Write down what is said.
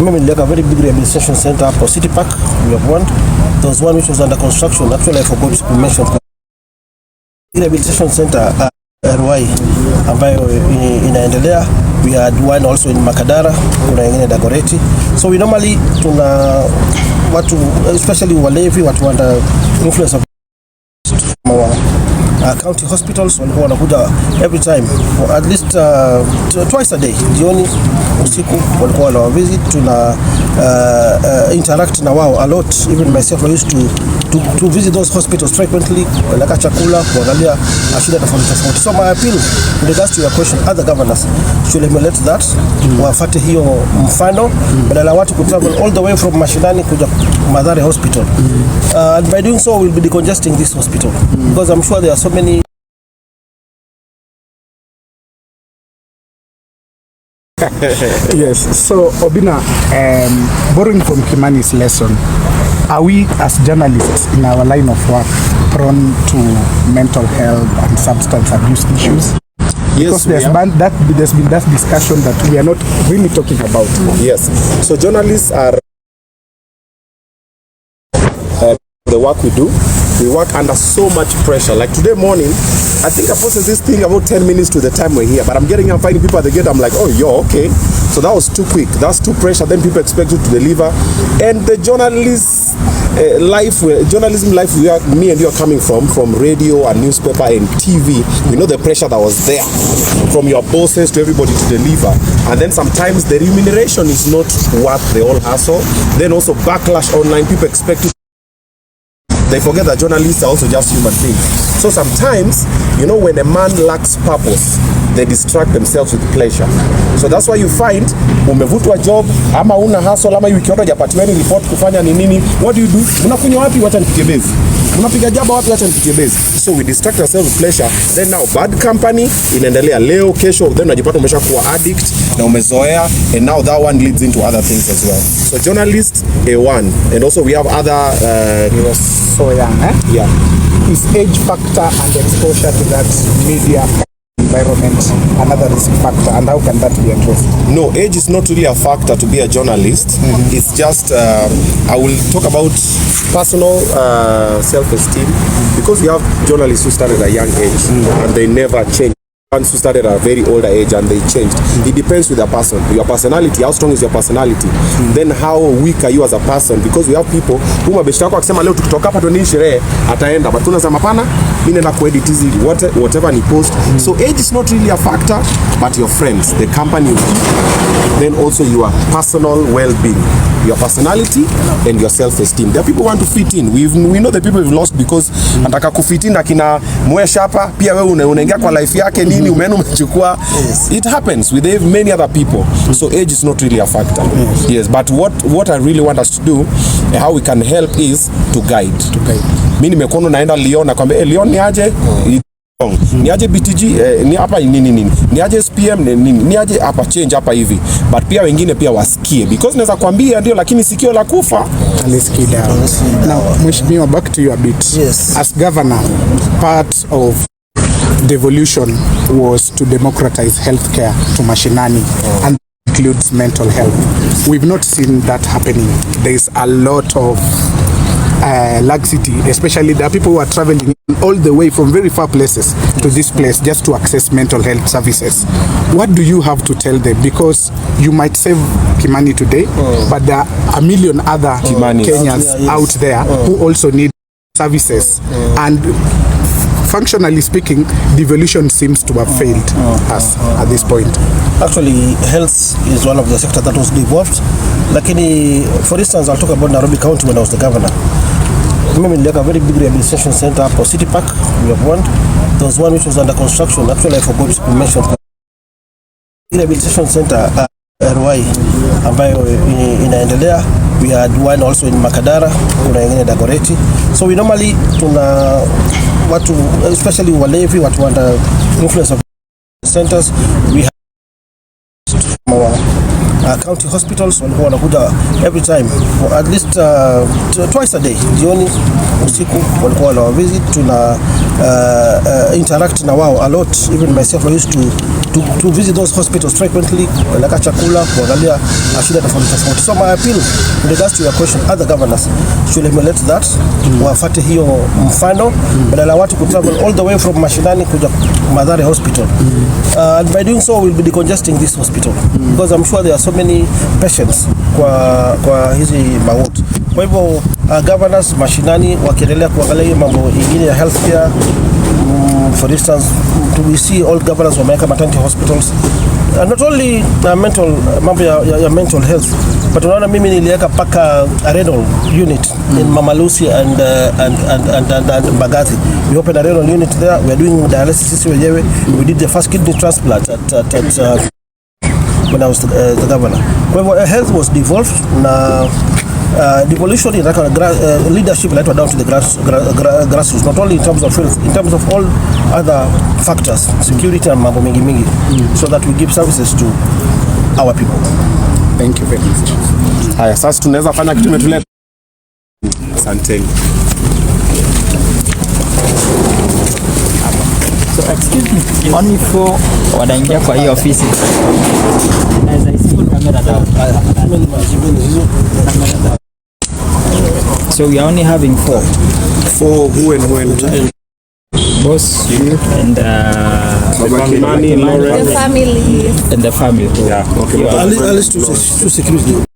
Maybe like a very big rehabilitation center for City Park. We have one. There was one which was under construction. Actually, I forgot to mention. Rehabilitation center RY ambayo inaendelea. We had one also in Makadara, kuna ingine Dagoretti. So we normally tuna watu, especially walevi, watu under influence of county hospitals, walikuwa wanakuja every time, or at least twice a day, jioni, usiku, walikuwa wana visit. Tuna interact na wao a lot. Even myself, I used to visit those hospitals frequently, kupeleka chakula, kuangalia shida tofauti. So my appeal in regards to your question, other governors should emulate that, wafuate hiyo mfano, badala watu kutravel all the way from Mashinani kuja Mathare Hospital. And by doing so, we'll be decongesting this hospital, because I'm sure there are so many. Yes, so Obina, borrowing from Kimani's lesson, are we as journalists in our line of work prone to mental health and substance abuse issues? Because there's been that discussion that we are not really talking about. Yes, so journalists are the work we do. We work under so much pressure. Like today morning, I think I posted this thing about 10 minutes to the time we're here, but I'm getting and finding people at the gate. I'm like, oh, you're okay. So that was too quick. That's too pressure. Then people expect you to deliver. And the journalism life me and you are coming from radio and newspaper and TV, we know the pressure that was there from your bosses to everybody to deliver. And then sometimes the remuneration is not worth the whole hassle. Then also backlash online. People expect you. They forget that journalists are also just human beings. So sometimes, when a man lacks purpose, they distract themselves with pleasure. So that's why you find, umevutwa job, ama una hustle, ama ukiona hujapatiwa any report kufanya ni nini, what do you do? Unakunywa wapi? Wacha nipigie base. Unapiga jaba wapi? Wacha nipigie base. So we distract ourselves with pleasure. Then now bad company inaendelea leo, kesho, then unajipata umeshakuwa addict na umezoea, and now that one leads into other things as well. So journalists, A1, and also we have other So young, eh? Yeah. Is age factor and exposure to that media environment another risk factor, and how can that be addressed? No, age is not really a factor to be a journalist. It's just, I will talk about personal self-esteem, because we have journalists who started at a young age and they never changed. Ones who started at a very older age and they changed. It depends with the person. Your personality, how strong is your personality? Then how weak are you as a person? Because we have people who mabeshta wako akisema leo tukitoka hapa tuende sherehe ataenda, but tunasema hapana, mimi naenda kuedit hizi whatever ni post. So age is not really a factor, but your friends, the company you keep, then also your personal well-being, your personality and your self-esteem. There are people who want to fit in. We know the people we've lost because anataka kufit in akina mwesha hapa, pia wewe unaingia kwa life yake nini umenu umechukua. It happens with many other people. So age is not really a factor. Yes, but what I really want us to do, how we can help is to guide. Mimi nimekono naenda Lyon na kwambia Lyon ni aje? Ni aje BTG, ni hapa nini, ni aje SPM, ni aje hapa change hapa hivi, but pia wengine pia wasikie, because naweza kuambia ndio, lakini sikio la kufa alisikia down. Now Mheshimiwa, back to you a bit. Yes. As governor, part of Devolution was to democratize healthcare to Mashinani, and includes mental health. We've not seen that happening. There's a lot of laxity, especially the people who are traveling all the way from very far places to this place just to access mental health services. What do you have to tell them? Because you might save Kimani today, but there are a million other Kenyans out there who also need services. And functionally speaking, devolution seems to have failed us at this point. Actually, health is one of the sectors that was devolved. Lakini, for instance, I'll talk about Nairobi County when I was the governor. Maybe like a very big rehabilitation center for City Park. We have one. There was one which was under construction. Actually, I forgot to mention. Rehabilitation center RY ambayo inaendelea. We had one also in Makadara, kuna ingine Dagoretti. So we normally tuna watu, especially walevi, watu under influence of centers. We have county hospitals, walikuwa wanakuja every time, or at least twice a day, jioni, usiku, walikuwa wana visit. Tuna interact na wao a lot. Even myself, I used to visit those hospitals frequently, kupeleka chakula, kuangalia shida tofauti. So my appeal in regards to your question, other governors should emulate that, wafuate hiyo mfano, badala watu kutravel all the way from Mashinani kuja Mathare Hospital. And by doing so we'll be decongesting this hospital because I'm sure there are so many patients kwa hizi maward. Kwa hivyo governors Mashinani wakiendelea kuangalia mambo ingine ya healthcare. For instance, we see all governors wameweka maternity hospitals, not only mental mambo ya mental health, but unaona mimi niliweka paka a renal unit in Mama Lucy and Mbagathi. We opened a renal unit there. We are doing dialysis wenyewe. We did the first kidney transplant at when I was the governor. Kwa hivyo health was devolved na devolution inataka leadership inaitwa down to the grassroots, not only in terms of health, in terms of all other factors, security and mambo mingi, so that we give services to our people. Thank you very much. Haya, sasa tunaweza fanya kitu tumetuleta. Asanteni. So excuse me, only for wanaingia kwa hii ofisi. Naweza isi kamera down. So we are only having 4. For who and when? Boss, you and Kimani, The family. and the family. Yeah, okay. At least to security.